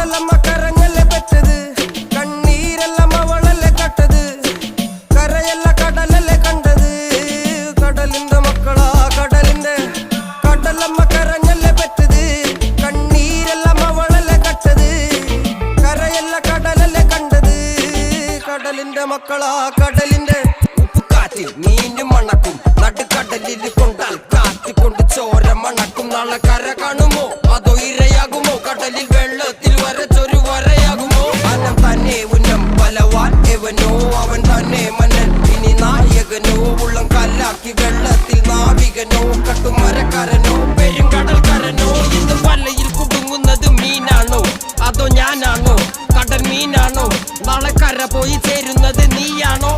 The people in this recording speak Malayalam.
കടലമ്മ കരഞ്ഞല്ലേ പെറ്റത് കണ്ണീരെല്ലാം അവളല്ലേ കട്ടത് കരയല്ല കടലല്ലേ കണ്ടത് കടലിന്റെ മക്കളാ കടലിന്റെ കടലമ്മ കരഞ്ഞല്ലേ പെറ്റത് കണ്ണീരെല്ലാം അവളല്ലേ കട്ടത് കരയല്ല കടലല്ലേ കണ്ടത് കടലിന്റെ മക്കളാ കടലിന്റെ ഉപ്പുകാറ്റിൽ മീനും മണക്കും നടുക്കടലിൽ കൊണ്ടാൽ കാറ്റിക്കൊണ്ട് ചോര മണക്കും നാളെ കര കാണുമോ അതോ ഇരയാകുമോ കടലിൽ വെള്ളത്തിൽ വരച്ചൊരു വരയാകുമോ അനം തന്നെ ഉന്നം ബലവാൻ എവനോ അവൻ തന്നെ മന്നൻ ഇനി നായകനോ ഉള്ളം കല്ലാക്കി വെള്ളത്തിൽ നാവികനോ കട്ടുമരക്കാരനോ പെരുങ്കടൽക്കാരനോ ഇന്ന് വലയിൽ കുടുങ്ങുന്നത് മീനാണോ അതോ ഞാനാണോ കടൽ മീനാണോ നാളെ കര പോയി ചേരുന്നത് നീയാണോ